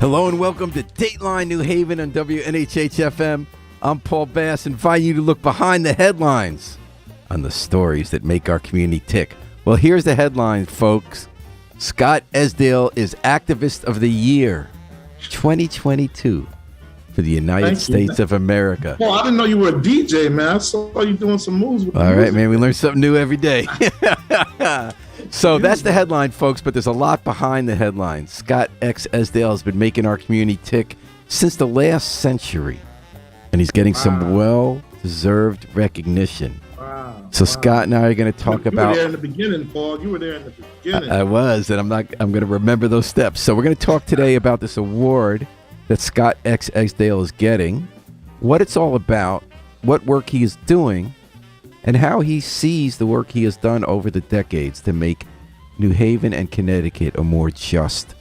Hello and welcome to Dateline New Haven on WNHH-FM. I'm Paul Bass, inviting you to look behind the headlines on the stories that make our community tick. Well, here's the headline, folks. Scot Esdaile is Activist of the Year 2022 for the United States of America. Well, I didn't know you were a DJ, man. I saw you doing some moves with All right, man, we learn something new every day. So that's the headline, folks, but there's a lot behind the headline. Scot X Esdaile has been making our community tick since the last century, and he's getting some well-deserved recognition. So Scott and I are going to talk about... You were there in the beginning, Paul. You were there in the beginning. I was, and I'm going to remember those steps. So we're going to talk today about this award that Scot X Esdaile is getting, what it's all about, what work he is doing, and how he sees the work he has done over the decades to make New Haven and Connecticut a more just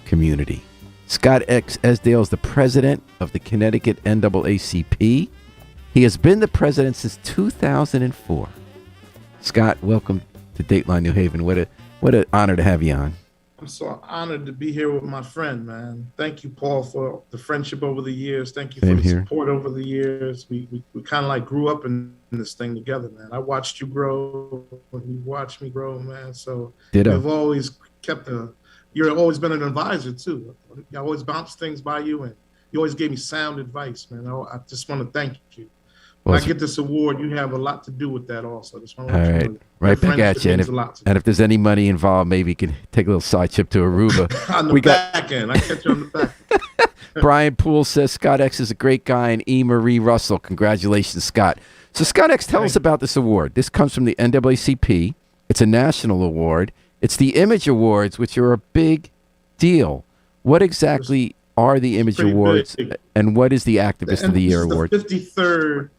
community. Scot X Esdaile is the president of the Connecticut NAACP. He has been the president since 2004. Scott, welcome to Dateline New Haven. What an honor to have you on. I'm so honored to be here with my friend, man. Thank you, Paul, for the friendship over the years. Thank you for the support over the years. We kind of like grew up in this thing together, man. I watched you grow when you watched me grow, man. So you've always you've always been an advisor too. I always bounced things by you, and you always gave me sound advice, man. I just want to thank you. When I get this award, you have a lot to do with that also. Just want to let you know right back at you. And if there's any money involved, maybe you can take a little side trip to Aruba. On the back end. I catch you on the back end. Brian Poole says Scot X is a great guy, and E. Marie Russell. Congratulations, Scott. So Scot X, tell us about this award. This comes from the NAACP. It's a national award. It's the Image Awards, which are a big deal. What exactly are the Image Awards, and what is the Activist of the Year Award? The 53rd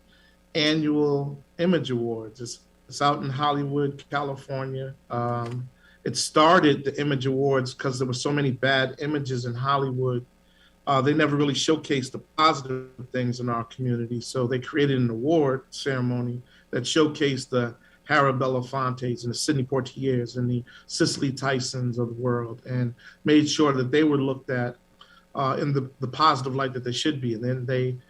Annual Image Awards. It's out in Hollywood, California. It started the Image Awards because there were so many bad images in Hollywood. They never really showcased the positive things in our community. So they created an award ceremony that showcased the Harry Belafontes and the Sidney Poitiers and the Cicely Tysons of the world, and made sure that they were looked at in the positive light that they should be. And then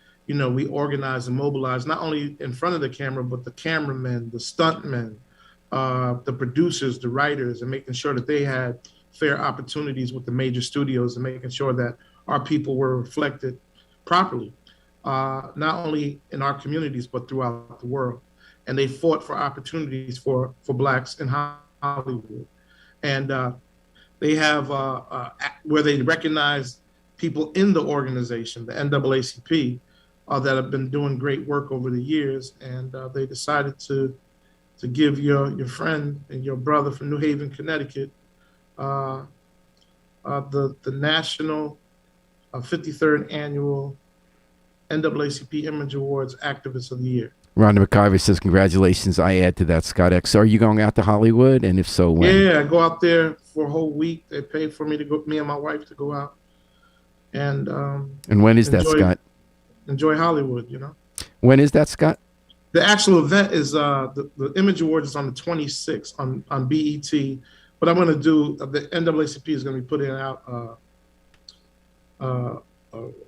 we organized and mobilized not only in front of the camera, but the cameramen, the stuntmen, the producers, the writers, and making sure that they had fair opportunities with the major studios and making sure that our people were reflected properly, not only in our communities, but throughout the world. And they fought for opportunities for Blacks in Hollywood. And they have where they recognize people in the organization, the NAACP, that have been doing great work over the years, and they decided to give your friend and your brother from New Haven, Connecticut, the National 53rd Annual NAACP Image Awards Activist of the Year. Rhonda McIver says, congratulations. I add to that, Scot X. So are you going out to Hollywood? And if so, when? Yeah, I go out there for a whole week. They paid for me to go, me and my wife to go out. And when is that, Scott? Enjoy Hollywood, you know. When is that, Scott? The actual event is the Image Awards is on the 26th on BET. But I'm going to do the NAACP is going to be putting out a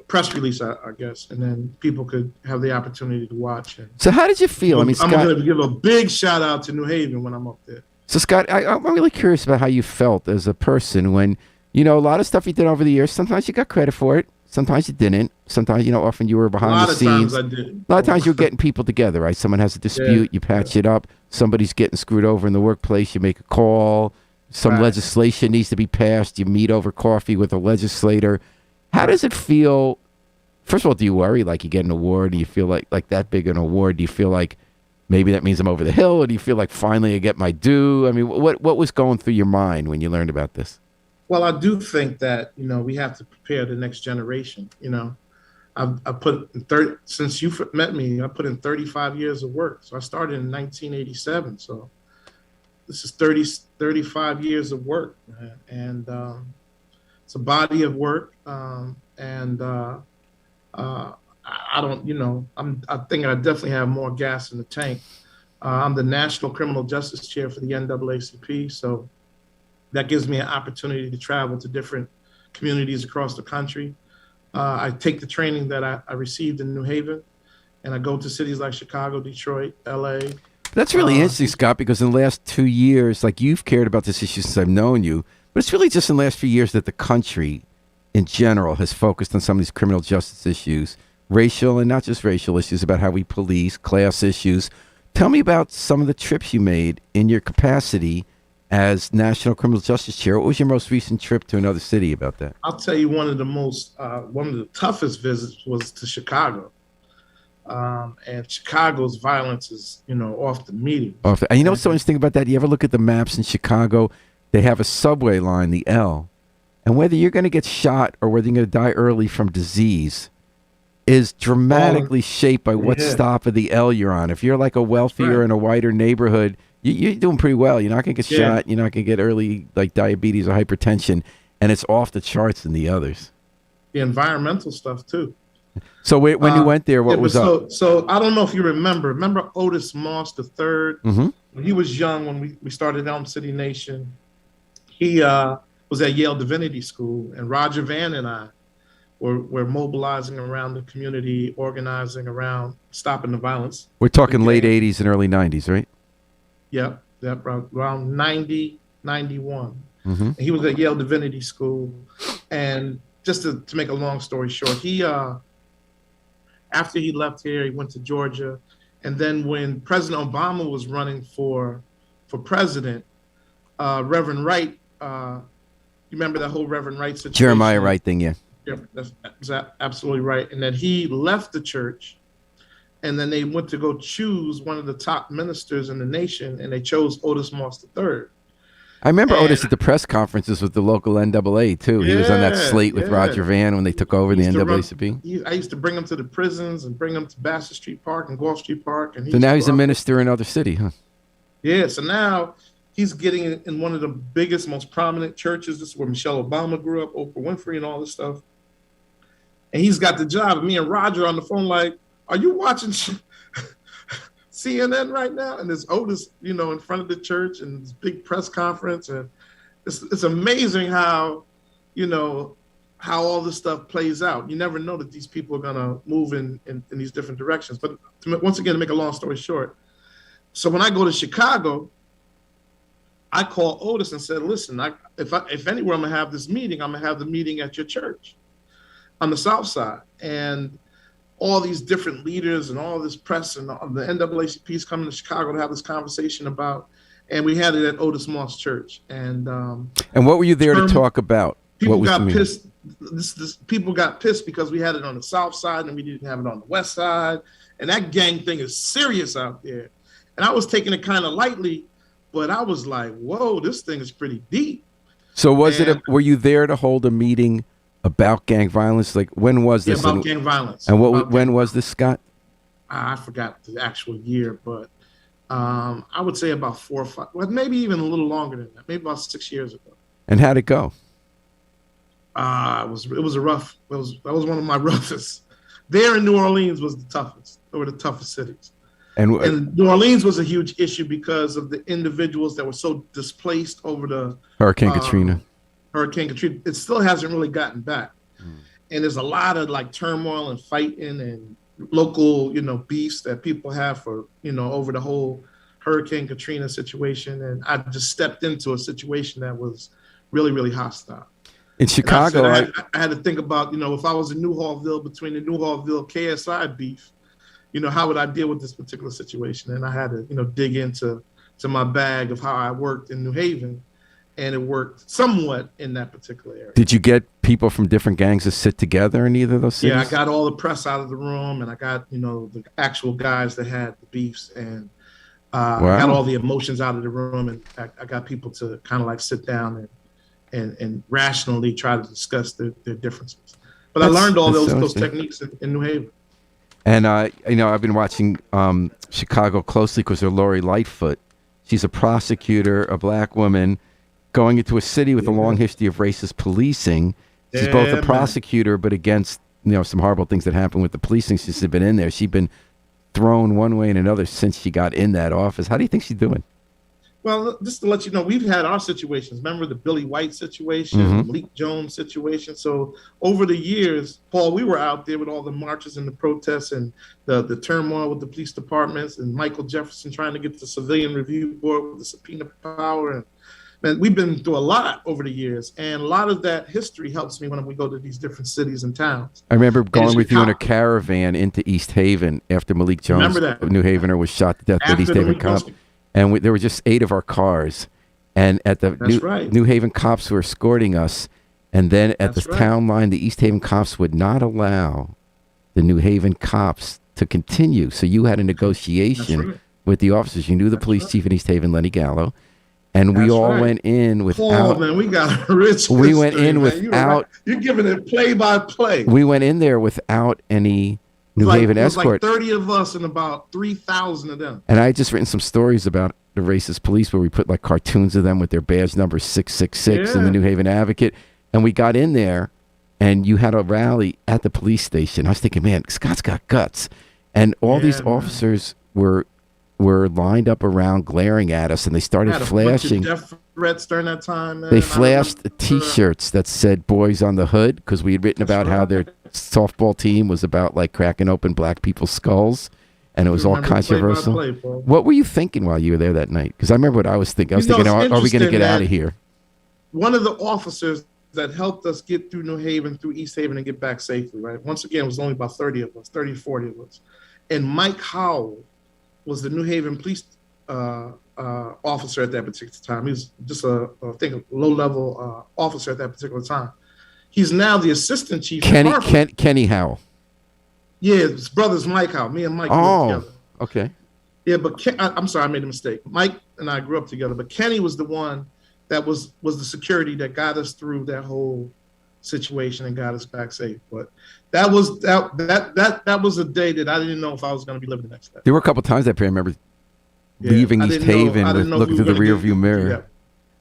press release, I guess, and then people could have the opportunity to watch. So how did you feel? I mean, Scott, I'm going to give a big shout out to New Haven when I'm up there. So Scott, I'm really curious about how you felt as a person when, a lot of stuff you did over the years. Sometimes you got credit for it. Sometimes you didn't. Sometimes, often you were behind the scenes. A lot of times I did. A lot of times you're getting people together, right? Someone has a dispute, you patch it up. Somebody's getting screwed over in the workplace, you make a call. Some legislation needs to be passed, you meet over coffee with a legislator. How does it feel? First of all, do you worry like you get an award? Do you feel like that big an award? Do you feel like maybe that means I'm over the hill? Or do you feel like finally I get my due? I mean, what was going through your mind when you learned about this? Well, I do think that, we have to prepare the next generation. I put in since you met me, I put in 35 years of work. So I started in 1987. So this is 35 years of work, man. And it's a body of work. I don't, I think I definitely have more gas in the tank. I'm the National Criminal Justice Chair for the NAACP. So that gives me an opportunity to travel to different communities across the country. I take the training that I received in New Haven, and I go to cities like Chicago, Detroit, LA. That's really interesting, Scott, because in the last 2 years, like you've cared about this issue since I've known you, but it's really just in the last few years that the country in general has focused on some of these criminal justice issues, racial and not just racial issues, about how we police, class issues. Tell me about some of the trips you made in your capacity as National Criminal Justice Chair. What was your most recent trip to another city about that? I'll tell you one of the toughest visits was to Chicago. And Chicago's violence is, off the meeting. And you know what's so interesting about that? You ever look at the maps in Chicago? They have a subway line, the L. And whether you're going to get shot or whether you're going to die early from disease is dramatically shaped by what stop of the L you're on. If you're like a wealthier and a whiter neighborhood, you're doing pretty well. You're not going to get shot. You're not going to get early like diabetes or hypertension. And it's off the charts in the others. The environmental stuff, too. So when you went there, what was up? So I don't know if you remember. Remember Otis Moss III? Mm-hmm. When he was young, when we started Elm City Nation, he was at Yale Divinity School, and Roger Van and I were mobilizing around the community, organizing around stopping the violence. We're talking late 80s and early 90s, right? Yep, around 90, 91. Mm-hmm. And he was at Yale Divinity School, and just to make a long story short, he after he left here, he went to Georgia. And then when President Obama was running for president, Reverend Wright, you remember that whole Reverend Wright situation? Jeremiah Wright thing, yeah. Yeah, that's absolutely right. And then he left the church, and then they went to go choose one of the top ministers in the nation, and they chose Otis Moss III. I remember Otis at the press conferences with the local NAA, too. He was on that slate with Roger Van when they took over the NAACP. I used to bring him to the prisons and bring him to Bassett Street Park and Gulf Street Park. And so now he's a minister in another city, huh? Yeah, so now he's getting in one of the biggest, most prominent churches. This is where Michelle Obama grew up, Oprah Winfrey and all this stuff. And he's got the job. And me and Roger on the phone like, are you watching CNN right now? And there's Otis, in front of the church and this big press conference. And it's amazing how, how all this stuff plays out. You never know that these people are going to move in these different directions. But once again, to make a long story short, so when I go to Chicago, I call Otis and said, listen, if anywhere I'm going to have this meeting, I'm going to have the meeting at your church on the South Side. And all these different leaders and all this press and the NAACP is coming to Chicago to have this conversation about, and we had it at Otis Moss Church. And what were you there to talk about? People got pissed. People got pissed because we had it on the South Side and we didn't have it on the West Side. And that gang thing is serious out there. And I was taking it kind of lightly, but I was like, whoa, this thing is pretty deep. So were you there to hold a meeting about gang violence? Like, when was this? Yeah, about gang violence. And when was this, Scott? I forgot the actual year, but I would say about 4 or 5, well, maybe even a little longer than that, maybe about 6 years ago. And how'd it go? That was one of my roughest. There in New Orleans was the toughest. They were the toughest cities. And New Orleans was a huge issue because of the individuals that were so displaced over the Hurricane Katrina. It still hasn't really gotten back. And there's a lot of like turmoil and fighting and local, beefs that people have for, over the whole Hurricane Katrina situation. And I just stepped into a situation that was really, really hostile. In Chicago, I had to think about, if I was in Newhallville, between the Newhallville KSI beef, how would I deal with this particular situation? And I had to, dig into my bag of how I worked in New Haven, and it worked somewhat in that particular area. Did you get people from different gangs to sit together in either of those cities? Yeah, I got all the press out of the room, and I got, the actual guys that had the beefs, and I got all the emotions out of the room, and I got people to kind of like sit down and rationally try to discuss their differences. But I learned all those techniques in New Haven. And, I've been watching Chicago closely because of Lori Lightfoot. She's a prosecutor, a black woman, going into a city with a long history of racist policing. She's both a prosecutor, but against, some horrible things that happened with the policing since she's been in there. She's been thrown one way and another since she got in that office. How do you think she's doing? Well, just to let you know, we've had our situations. Remember the Billy White situation, Hmm. the Malik Jones situation. So over the years, Paul, we were out there with all the marches and the protests and the turmoil with the police departments and Michael Jefferson trying to get the civilian review board with the subpoena power. And man, we've been through a lot over the years, and a lot of that history helps me when we go to these different cities and towns. I remember And going it's with you in a Chicago. caravan into East Haven after Malik Jones, Remember that a New Havener, was shot to death at East after the Haven Malik cop. Jones. And there were just 8 of our cars. And at the That's right. New Haven cops were escorting us. And then at the That's right. town line, the East Haven cops would not allow the New Haven cops to continue. So you had a That's negotiation right. with the officers. You knew the That's police right. chief in East Haven, Lenny Gallo. And we That's all right. went in Paul, without. man, we got a rich history, We went in man. You were right. without. You're giving it play by play. We went in there without any New Haven It was escort. like 30 of us and about 3,000 of them. And I had just written some stories about the racist police where we put like cartoons of them with their badge number 666 in the Yeah. New Haven Advocate. And we got in there and you had a rally at the police station. I was thinking, man, Scott's got guts. And all these Yeah, man. officers were lined up around glaring at us and they started Had a bunch flashing. of death threats during that time, man. They I flashed remember- T-shirts that said "Boys on the Hood" because we had written That's about how right. their softball team was about like cracking open black people's skulls, and it was all Remember play by controversial. play, Paul. What were you thinking while you were there that night? Because I remember what I was thinking. I was You know, thinking, it's are we going to interesting get out that- of here? One of the officers that helped us get through New Haven, through East Haven, and get back safely, right? Once again, it was only about 30 of us, 30, 40 of us. And Mike Howell was the New Haven police officer at that particular time. He was just a low-level officer at that particular time. He's now the assistant chief. Kenny Howell. Yeah, his brother's Mike Howell. Me and Mike grew up Oh, together. okay. Yeah, but I'm sorry, I made a mistake. Mike and I grew up together, but Kenny was the one that was the security that got us through that whole situation and got us back safe. But that was a day that I didn't know if I was going to be living the next day. There were a couple times that I remember Yeah, leaving I East didn't know- Haven I with didn't know if looking we through were the gonna rear get view through mirror. that.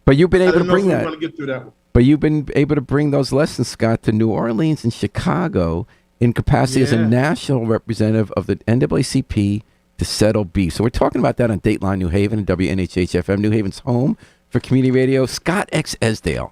But you've been I able to didn't know bring if we were that. going to get through that one. But you've been able to bring those lessons, Scott, to New Orleans and Chicago in capacity as a Yeah. national representative of the NAACP to settle beef. So we're talking about that on Dateline New Haven and WNHH-FM, New Haven's home for community radio. Scot X. Esdaile,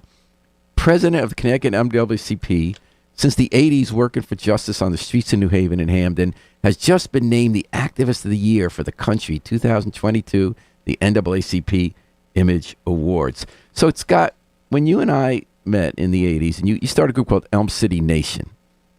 president of the Connecticut NAACP, since the 80s working for justice on the streets of New Haven and Hamden, has just been named the Activist of the Year for the country 2022, the NAACP Image Awards. So it's got, when you and I met in the 80s, and you started a group called Elm City Nation.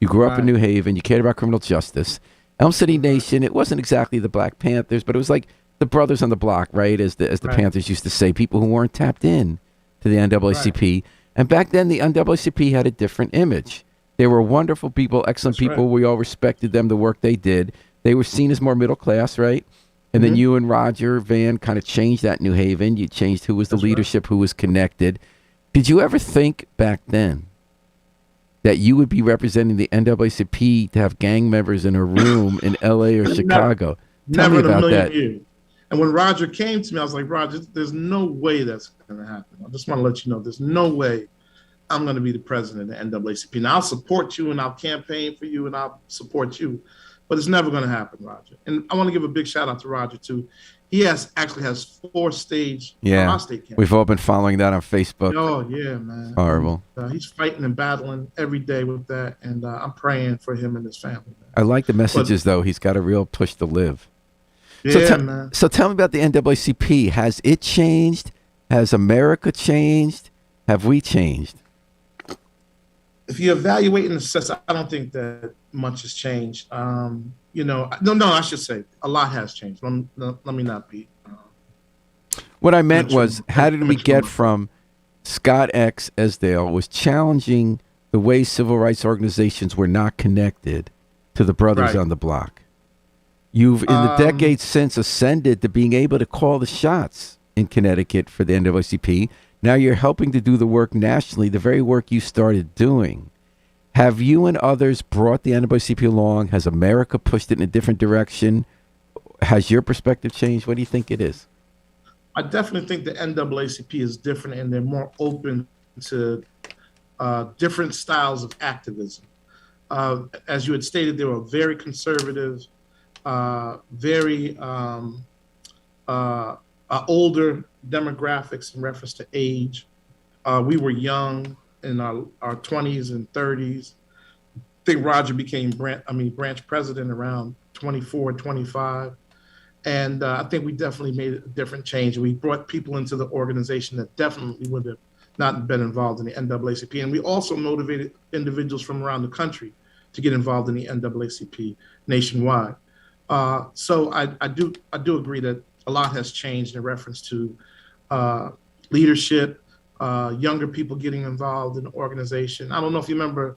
You grew up in Right. New Haven. You cared about criminal justice. Elm City Nation, it wasn't exactly the Black Panthers, but it was like the brothers on the block, right? As the Right. Panthers used to say, people who weren't tapped in to the NAACP. And back then, the NAACP had a different image. They were wonderful people, excellent That's people. right. We all respected them, the work they did. They were seen as more middle class, right? And then Mhm. you and Roger Van kind of changed that in New Haven. You changed who was the That's right. leadership, who was connected. Did you ever think back then that you would be representing the NAACP to have gang members in a room in LA or Chicago? Tell Never me in a about million that. years. And when Roger came to me, I was like, Roger, there's no way that's going to happen. I just want to let you know, there's no way I'm going to be the president of the NAACP. Now, I'll support you and I'll campaign for you and I'll support you, but it's never going to happen, Roger. And I want to give a big shout out to Roger, too. He actually has 4-stage prostate cancer. We've all been following that on Facebook. Oh, yeah, man. Horrible. He's fighting and battling every day with that, and I'm praying for him and his family, man. I like the messages, though. He's got a real push to live. Yeah, man. So tell me about the NAACP. Has it changed? Has America changed? Have we changed? If you evaluate and assess, I don't think that much has changed. I should say a lot has changed. Let me not be. What I meant was, how did we get from Scot X. Esdaile was challenging the way civil rights organizations were not connected to the brothers Right. on the block? You've, in the decades since, ascended to being able to call the shots in Connecticut for the NAACP. Now you're helping to do the work nationally, the very work you started doing. Have you and others brought the NAACP along? Has America pushed it in a different direction? Has your perspective changed? What do you think it is? I definitely think the NAACP is different, and they're more open to different styles of activism. As you had stated, they were very conservative, very older demographics in reference to age. We were young in our 20s and 30s. I think Roger became branch president around 24, 25. And I think we definitely made a different change. We brought people into the organization that definitely would have not been involved in the NAACP. And we also motivated individuals from around the country to get involved in the NAACP nationwide. So I do agree that a lot has changed in reference to leadership, younger people getting involved in the organization. I don't know if you remember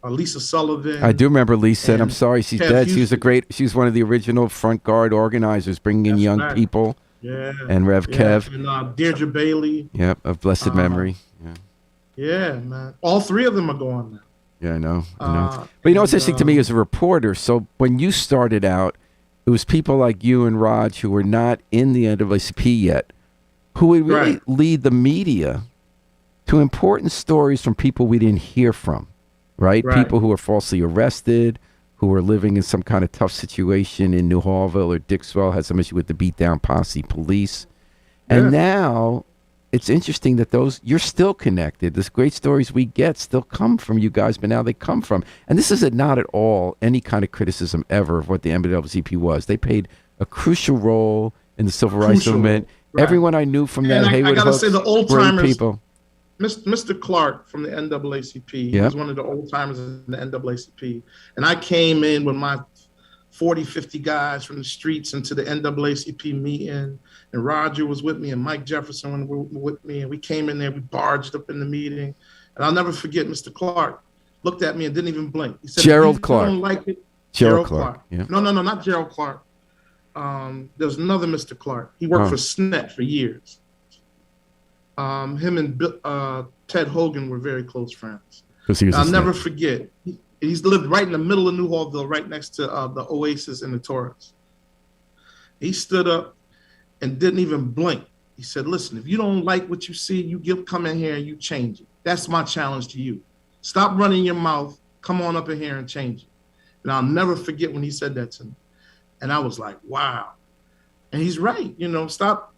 Lisa Sullivan. I do remember Lisa, and I'm sorry she's dead. She was one of the original front guard organizers, bringing in young people. Yeah. And Rev Kev. And Deirdre Bailey. Yep, of blessed memory. Yeah, man. All three of them are gone now. Yeah, I know. But you know what's interesting to me as a reporter? So when you started out, it was people like you and Raj who were not in the NAACP yet, who would really lead the media to important stories from people we didn't hear from, right? People who were falsely arrested, who were living in some kind of tough situation in New Hallville or Dixwell, had some issue with the beat-down posse police. And now it's interesting that you're still connected. The great stories we get still come from you guys, but now they come from, and this is not at all any kind of criticism ever of what the NAACP was. They played a crucial role in the civil rights movement. Everyone I knew from that Haywood Hooks, say the old timers, people. Mr. Clark from the NAACP, he was one of the old timers in the NAACP. And I came in with my 40, 50 guys from the streets into the NAACP meeting. And Roger was with me and Mike Jefferson were with me. And we came in there, we barged up in the meeting. And I'll never forget Mr. Clark looked at me and didn't even blink. He said, Gerald Clark. Don't like it? Gerald Clark. Yeah. No, not Gerald Clark. There's another Mr. Clark. He worked for SNET for years. Him and Ted Hogan were very close friends. I'll never forget. He's lived right in the middle of New Hallville, right next to the Oasis and the Taurus. He stood up and didn't even blink. He said, listen, if you don't like what you see, come in here and you change it. That's my challenge to you. Stop running your mouth. Come on up in here and change it. And I'll never forget when he said that to me. And I was like, wow. And he's right. Stop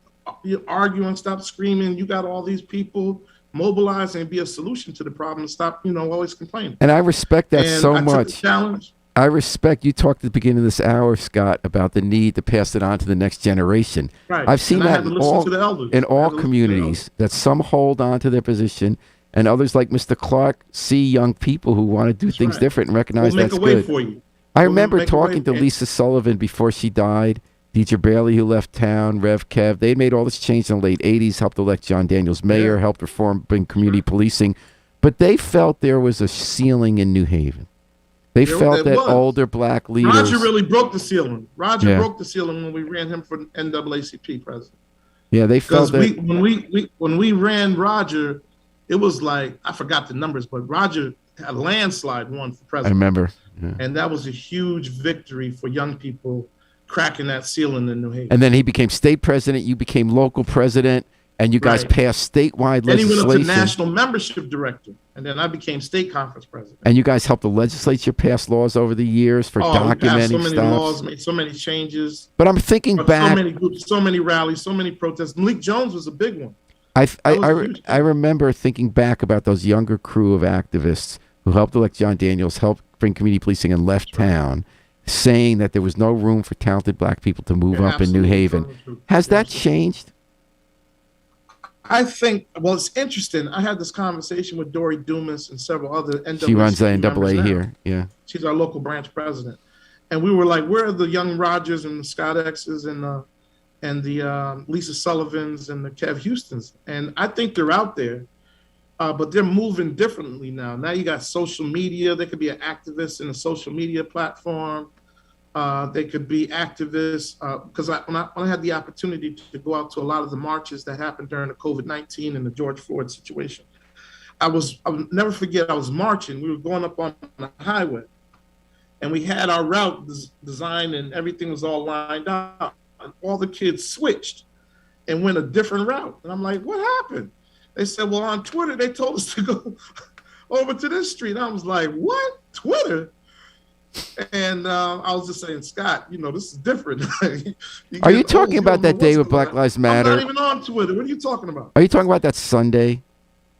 arguing, stop screaming. You got all these people, mobilize and be a solution to the problem. Stop, always complaining. And I respect that so much. Took the challenge. I respect you talked at the beginning of this hour, Scott, about the need to pass it on to the next generation. Right. I've seen that in all communities, that some hold on to their position and others like Mr. Clark see young people who want to do things different and recognize that's good. We'll make a way for you. I remember talking to Lisa Sullivan before she died, Deidre Bailey, who left town, Rev Kev. They had made all this change in the late 80s, helped elect John Daniels mayor, helped reform, bring community policing. But they felt there was a ceiling in New Haven. They felt that older black leaders... Roger really broke the ceiling. Roger broke the ceiling when we ran him for NAACP president. Yeah, they felt that... When we ran Roger, it was like, I forgot the numbers, but Roger had a landslide won for president. I remember. Yeah. And that was a huge victory for young people cracking that ceiling in New Haven. And then he became state president, you became local president, and you guys passed statewide legislation. Then he went up to national membership director, and then I became state conference president. And you guys helped the legislature pass laws over the years for documenting so many stuff. laws, made so many changes. But I'm thinking back. So many groups, so many rallies, so many protests. Malik Jones was a big one. I remember thinking back about those younger crew of activists who helped elect John Daniels, helped bring community policing and left town, saying that there was no room for talented black people to move up in New Haven. Has that changed? I think, it's interesting. I had this conversation with Dory Dumas and several other NAACP She runs the NAA here, yeah. She's our local branch president. And we were like, where are the young Rogers and the Scott X's and the Lisa Sullivans and the Kev Houstons? And I think they're out there, but they're moving differently now. Now you got social media. They could be an activist in a social media platform. They could be activists, because when I had the opportunity to go out to a lot of the marches that happened during the COVID-19 and the George Floyd situation, I'll never forget, I was marching. We were going up on the highway, and we had our route designed and everything was all lined up. And all the kids switched and went a different route. And I'm like, what happened? They said, well, on Twitter, they told us to go over to this street. And I was like, what? Twitter? And I was just saying, Scott, this is different. Are you talking about that day with Black Lives Matter? I'm not even on Twitter. What are you talking about? Are you talking about that Sunday?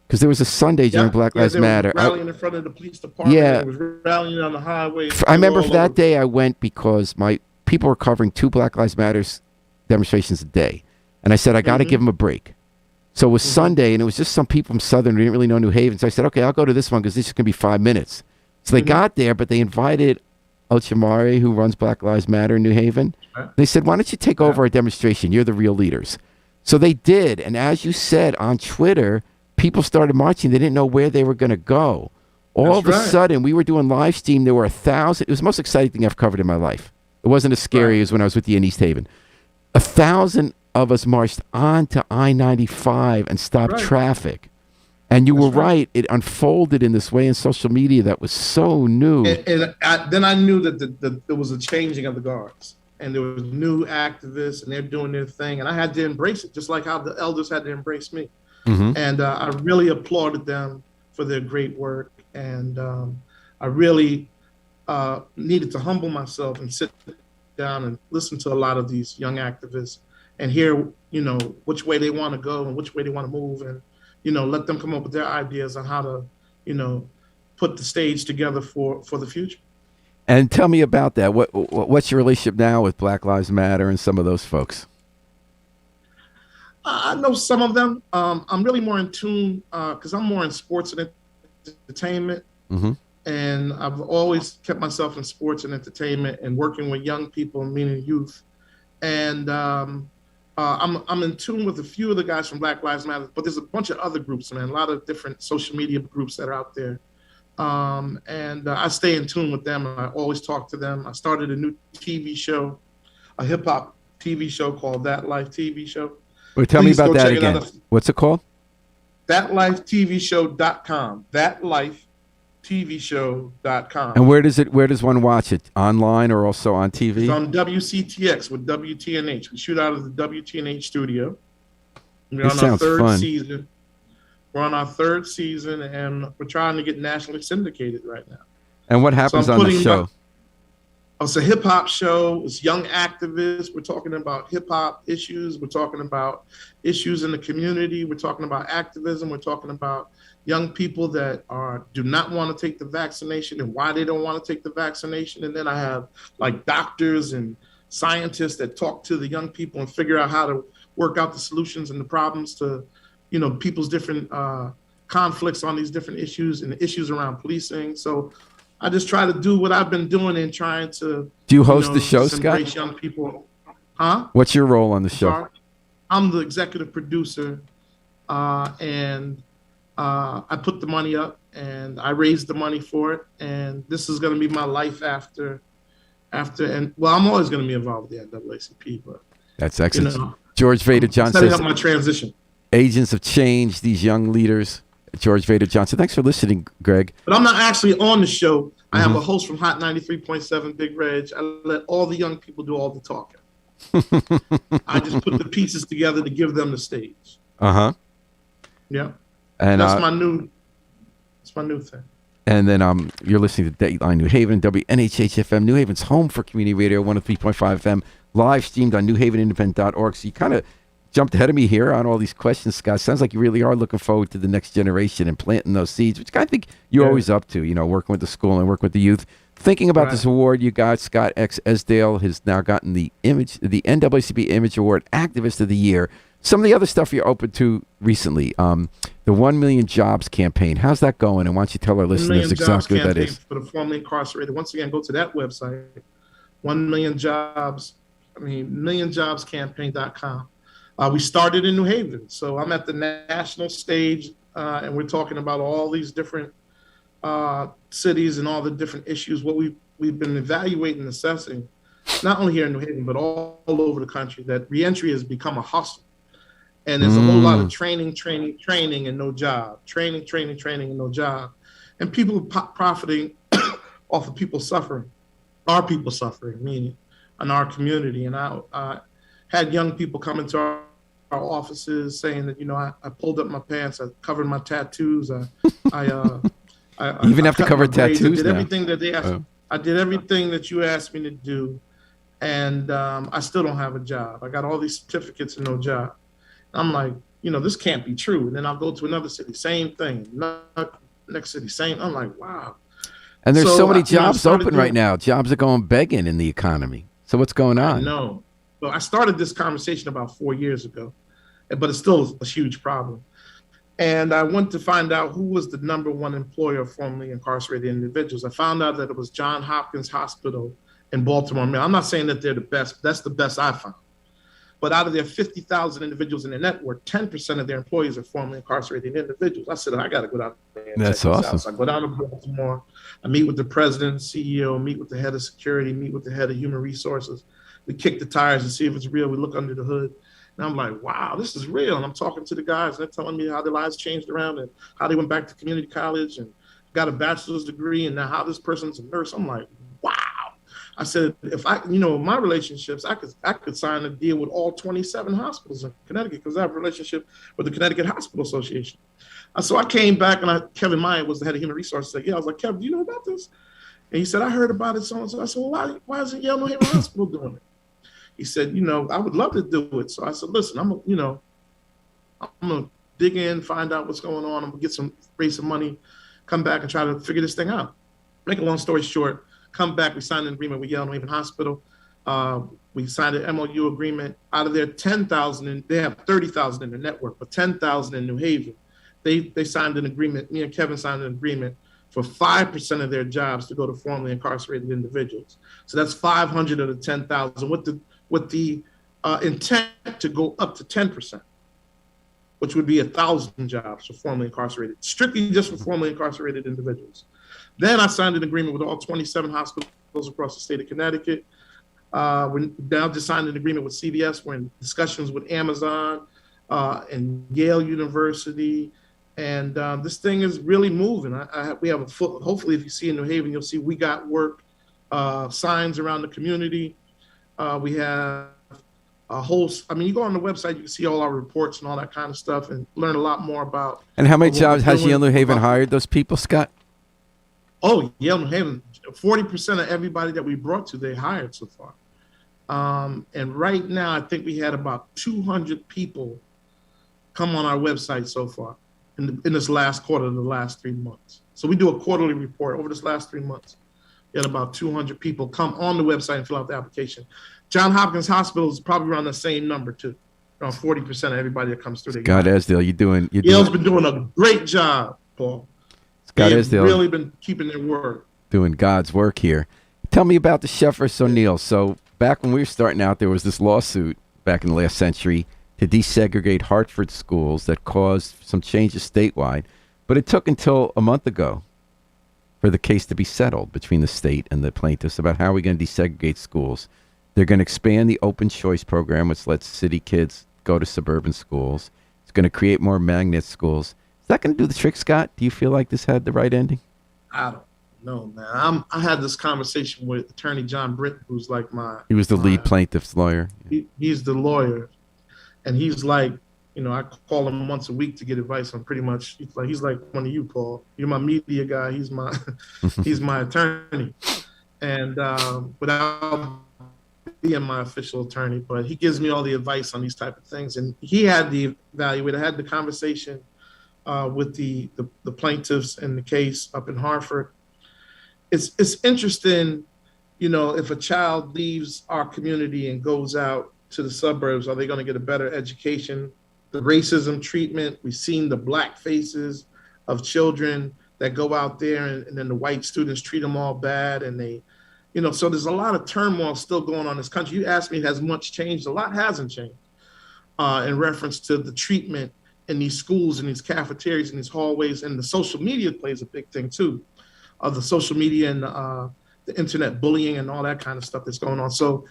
Because there was a Sunday during Black Lives Matter. Rallying in front of the police department. Yeah. It was rallying on the highway. I remember for that day I went because my people were covering 2 Black Lives Matters demonstrations a day. And I said, I got to give them a break. So it was Sunday, and it was just some people from Southern who didn't really know New Haven. So I said, okay, I'll go to this one because this is going to be 5 minutes. So they got there, but they invited Ochamare, who runs Black Lives Matter in New Haven. They said, why don't you take over our demonstration? You're the real leaders. So they did. And as you said, on Twitter, people started marching. They didn't know where they were going to go. All of a sudden, we were doing live stream. There were 1,000. It was the most exciting thing I've covered in my life. It wasn't as scary as when I was with you in East Haven. 1,000 of us marched onto I-95 and stopped traffic. And you were right. It unfolded in this way in social media that was so new. And then I knew that there was a changing of the guards. And there was new activists, and they're doing their thing. And I had to embrace it, just like how the elders had to embrace me. And I really applauded them for their great work. And I really needed to humble myself and sit down and listen to a lot of these young activists and hear, which way they want to go and which way they want to move, and, let them come up with their ideas on how to, put the stage together for the future. And tell me about that. What's your relationship now with Black Lives Matter and some of those folks? I know some of them. I'm really more in tune because I'm more in sports and entertainment. And I've always kept myself in sports and entertainment and working with young people, meaning youth. And I'm in tune with a few of the guys from Black Lives Matter, but there's a bunch of other groups, man, a lot of different social media groups that are out there. And I stay in tune with them, and I always talk to them. I started a new TV show, a hip hop TV show called That Life TV Show. Well, tell me about that again. What's it called? ThatLifeTVShow.com. ThatLifeTVShow.com. And where does one watch it? Online or also on TV? It's on WCTX with WTNH. We shoot out of the WTNH studio. We're on our third season. We're on our third season, and we're trying to get nationally syndicated right now. And what happens on the show? It's a hip hop show. It's young activists. We're talking about hip hop issues. We're talking about issues in the community. We're talking about activism. We're talking about young people that do not want to take the vaccination and why they don't want to take the vaccination. And then I have like doctors and scientists that talk to the young people and figure out how to work out the solutions and the problems to, people's different conflicts on these different issues and the issues around policing. So I just try to do what I've been doing and trying to. Do you host the show, Scott? Young people. Huh? What's your role on the show? Sorry? I'm the executive producer, and I put the money up and I raised the money for it. And this is going to be my life after. And well, I'm always going to be involved with the NAACP, but that's excellent. George Vader Johnson setting up my transition. Agents of change, these young leaders. George Vader Johnson. Thanks for listening, Greg. But I'm not actually on the show. I have a host from Hot 93.7 Big Reg. I let all the young people do all the talking. I just put the pieces together to give them the stage. Yeah. And that's my new thing. And then you're listening to Dateline New Haven, WNHH-FM, New Haven's home for community radio, 103.5 FM, live streamed on newhavenindependent.org. So you kind of jumped ahead of me here on all these questions, Scott. Sounds like you really are looking forward to the next generation and planting those seeds, which I think you're always up to, working with the school and working with the youth. Thinking about this award you got, Scott X. Esdaile has now gotten the NAACP Image Award Activist of the Year. Some of the other stuff you're open to recently, the 1 Million Jobs campaign. How's that going? And why don't you tell our listeners exactly what that is? For the formerly incarcerated. Once again, go to that website, 1 Million Jobs, millionjobscampaign.com. We started in New Haven, so I'm at the national stage, and we're talking about all these different cities and all the different issues. What we've been evaluating and assessing, not only here in New Haven, but all over the country, that reentry has become a hustle. And there's a whole lot of training, and no job. Training, and no job. And people profiting off of people suffering, our people suffering, meaning in our community. And I had young people come into our offices saying that, I pulled up my pants, I covered my tattoos, I even have to cover tattoos now. Did everything that they asked. I did everything that you asked me to do, and I still don't have a job. I got all these certificates and no job. I'm like, this can't be true. And then I'll go to another city, same thing. Next city, same. I'm like, wow. And there's so So many I jobs started open right doing. now. Jobs are going begging in the economy. So what's going I on? know. So I started this conversation about 4 years ago, but it's still a huge problem. And I went to find out who was the number one employer of formerly incarcerated individuals. I found out that it was Johns Hopkins Hospital in Baltimore, Maryland. I'm not saying that they're the best, but that's the best I found. But out of their 50,000 individuals in their network, 10% of their employees are formerly incarcerated individuals. I said, I got to go down there and check That's this out. awesome. So I go down to Baltimore. I meet with the president, CEO, meet with the head of security, meet with the head of human resources. We kick the tires and see if it's real. We look under the hood. And I'm like, wow, this is real. And I'm talking to the guys, and they're telling me how their lives changed around and how they went back to community college and got a bachelor's degree, and now how this person's a nurse. I'm like, wow. I said, if I, my relationships, I could sign a deal with all 27 hospitals in Connecticut because I have a relationship with the Connecticut Hospital Association. So I came back, and Kevin Meyer was the head of human resources. Said, yeah, I was like, Kevin, do you know about this? And he said, I heard about it. So and so. I said, well, why isn't Yale New Haven Hospital doing it? He said, I would love to do it. So I said, listen, I'm gonna dig in, find out what's going on. I'm gonna raise some money, come back and try to figure this thing out. Make a long story short, come back. We signed an agreement with Yale New Haven Hospital. We signed an MOU agreement. Out of their 10,000, they have 30,000 in their network, but 10,000 in New Haven. They signed an agreement. Me and Kevin signed an agreement for 5% of their jobs to go to formerly incarcerated individuals. So that's 500 of the 10,000 with the intent to go up to 10%, which would be 1,000 jobs for formerly incarcerated, strictly just for formerly incarcerated individuals. Then I signed an agreement with all 27 hospitals across the state of Connecticut. We now just signed an agreement with CVS. We're in discussions with Amazon and Yale University. And this thing is really moving. We have hopefully, if you see in New Haven, you'll see we got work signs around the community. We have a whole, you go on the website, you can see all our reports and all that kind of stuff and learn a lot more about. And how many jobs has Yale New Haven hired those people, Scott? Oh, Yale New Haven, 40% of everybody that we brought to, they hired so far. And right now, I think we had about 200 people come on our website so far in this last quarter of the last 3 months. So we do a quarterly report over this last 3 months. We had about 200 people come on the website and fill out the application. Johns Hopkins Hospital is probably around the same number too. Around 40% of everybody that comes through. Scott Esdaile, Yale's been doing a great job, Paul. Scott They've Esdaile really been keeping their word. Doing God's work here. Tell me about the Chef vs. O'Neill. So back when we were starting out, there was this lawsuit back in the last century to desegregate Hartford schools that caused some changes statewide. But it took until a month ago for the case to be settled between the state and the plaintiffs about how we're going to desegregate schools. They're going to expand the open choice program, which lets city kids go to suburban schools. It's going to create more magnet schools. Is that going to do the trick, Scott? Do you feel like this had the right ending? I don't know, man. I had this conversation with Attorney John Britton, who's like He was the lead plaintiff's lawyer. He's the lawyer. And he's like, I call him once a week to get advice on pretty much. He's like one of you, Paul. You're my media guy. He's my he's my attorney, and without being my official attorney, but he gives me all the advice on these type of things. And he had the evaluator, had the conversation with the plaintiffs in the case up in Hartford. It's interesting, if a child leaves our community and goes out to the suburbs, are they going to get a better education? The racism treatment, we've seen the black faces of children that go out there and then the white students treat them all bad. And they, so there's a lot of turmoil still going on in this country. You asked me, has much changed? A lot hasn't changed in reference to the treatment in these schools and these cafeterias and these hallways. And the social media plays a big thing too, of the social media and the internet bullying and all that kind of stuff that's going on. So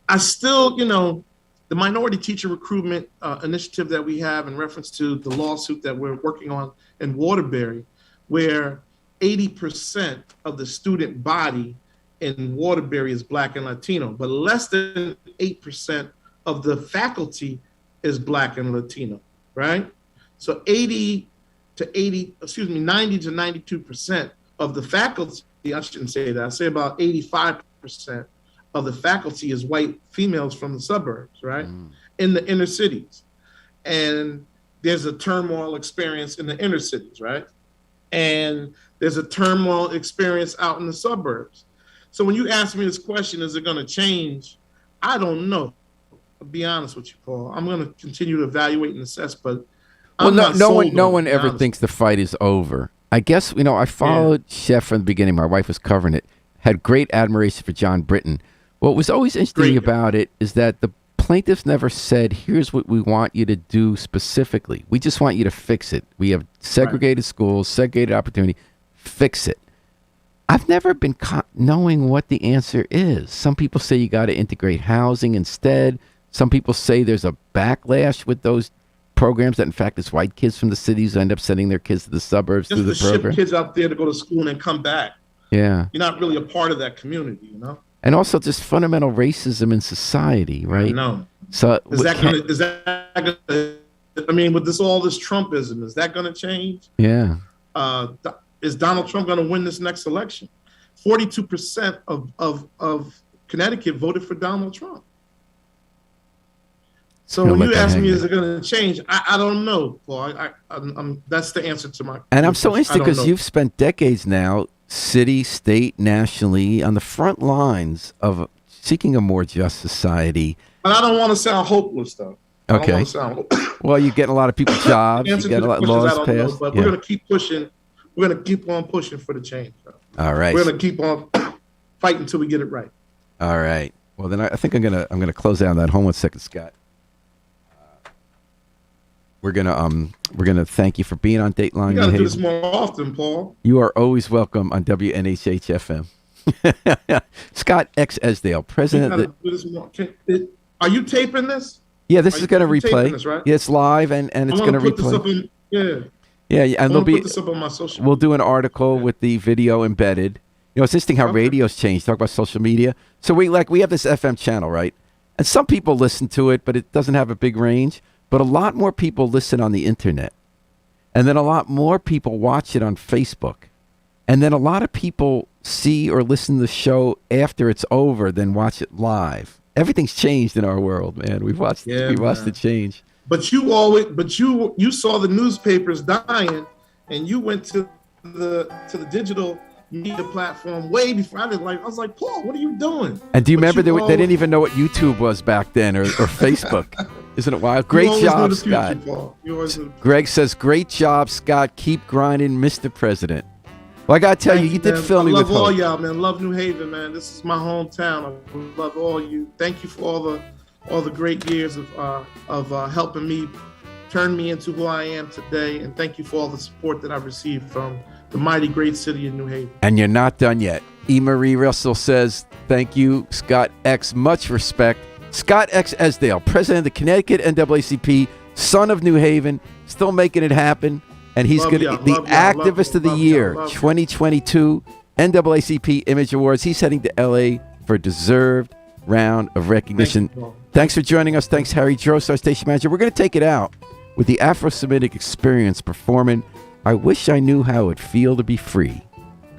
I still, the minority teacher recruitment initiative that we have in reference to the lawsuit that we're working on in Waterbury, where 80% of the student body in Waterbury is Black and Latino, but less than 8% of the faculty is Black and Latino, right? So 90 to 92% of the faculty I shouldn't say that. I say about 85% of the faculty is white females from the suburbs, right? In the inner cities. And there's a turmoil experience in the inner cities, right? And there's a turmoil experience out in the suburbs. So when you ask me this question, is it going to change? I don't know. I'll be honest with you, Paul. I'm going to continue to evaluate and assess, but no one ever thinks the fight is over. I guess, I followed Chef from the beginning. My wife was covering it. Had great admiration for John Britton. What was always interesting about it is that the plaintiffs never said, here's what we want you to do specifically. We just want you to fix it. We have segregated schools, segregated opportunity. Fix it. I've never been caught knowing what the answer is. Some people say you got to integrate housing instead. Some people say there's a backlash with those programs that, in fact, it's white kids from the cities who end up sending their kids to the suburbs through the program. Ship kids out there to go to school and then come back. Yeah. You're not really a part of that community, And also just fundamental racism in society, right? No. So is that gonna, I mean, with all this Trumpism, is that gonna change? Yeah. Is Donald Trump gonna win this next election? 42% of Connecticut voted for Donald Trump. So when you ask me, is it going to change? I don't know, Paul. That's the answer to my question. And I'm so interested because you've spent decades now, city, state, nationally, on the front lines of seeking a more just society. But I don't want to sound hopeless, though. Okay. Well, you're getting a lot of people jobs. You get a lot of laws passed. But we're going to keep pushing. We're going to keep on pushing for the change, though. All right. We're going to keep on fighting until we get it right. All right. Well, then I think I'm gonna close down that. Hold 1 second, Scott. We're gonna thank you for being on Dateline. You gotta do this more often, Paul. You are always welcome on WNHH FM. Scott X. Esdaile, president. Are you taping this? Yeah, this is going to replay. This, right? Yeah, it's live and it's going to replay. Yeah, and there'll be. Put this up on my social we'll do an article with the video embedded. It's interesting how radio's changed. Talk about social media. So we have this FM channel, right? And some people listen to it, but it doesn't have a big range. But a lot more people listen on the internet. And then a lot more people watch it on Facebook. And then a lot of people see or listen to the show after it's over than watch it live. Everything's changed in our world, man. We've watched it change. But you saw the newspapers dying and you went to the digital media platform way before I was like, Paul, what are you doing? And do you remember they didn't even know what YouTube was back then or Facebook? Isn't it wild? Great job, Scott. Greg says, great job, Scott. Keep grinding, Mr. President. Well, I got to tell you did fill me with hope. I love all y'all, man. Love New Haven, man. This is my hometown. I love all you. Thank you for all the great years of helping me turn me into who I am today. And thank you for all the support that I've received from the mighty great city of New Haven. And you're not done yet. E. Marie Russell says, thank you, Scott X. Much respect. Scott X. Esdaile, president of the Connecticut NAACP, son of New Haven, still making it happen. And he's going to be the Activist of the Year, 2022 NAACP Image Awards. He's heading to L.A. for a deserved round of recognition. Thanks for joining us. Thanks, Harry Drost, our station manager. We're going to take it out with the Afro-Semitic Experience performing I Wish I Knew How It'd Feel to Be Free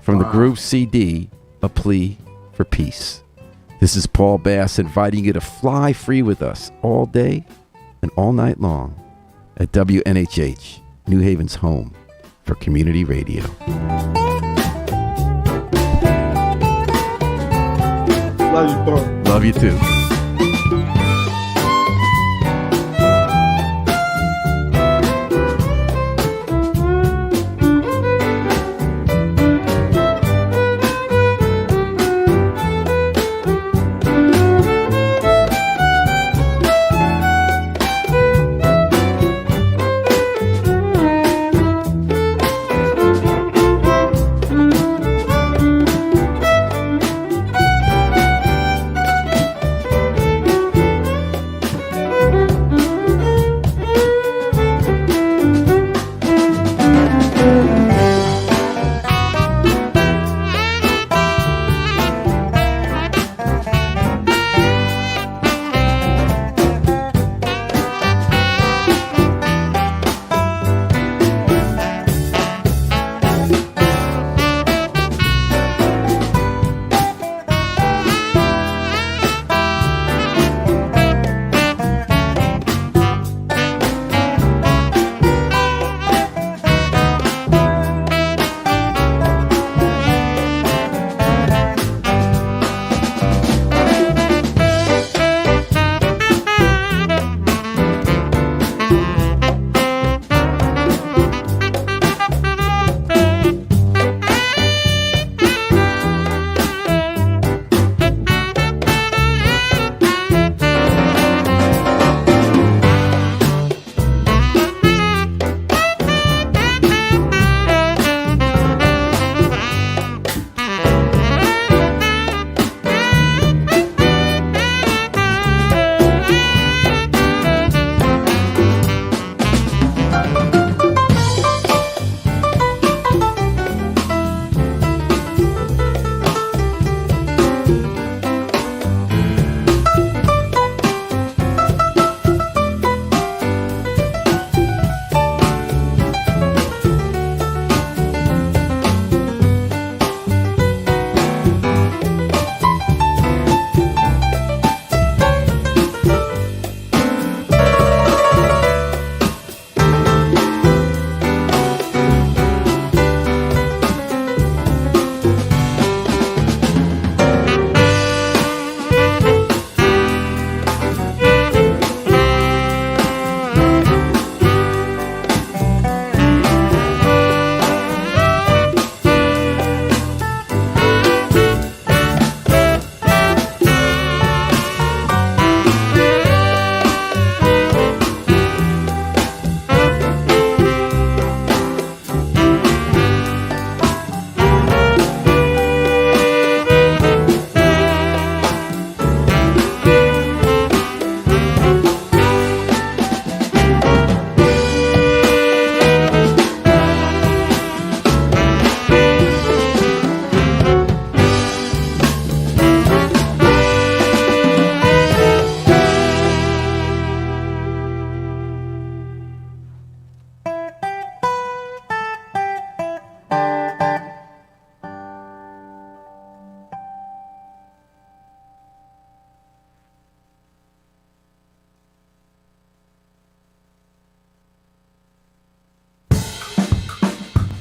from the Groove CD, A Plea for Peace. This is Paul Bass inviting you to fly free with us all day and all night long at WNHH, New Haven's home for community radio. Love you, Paul. Love you too.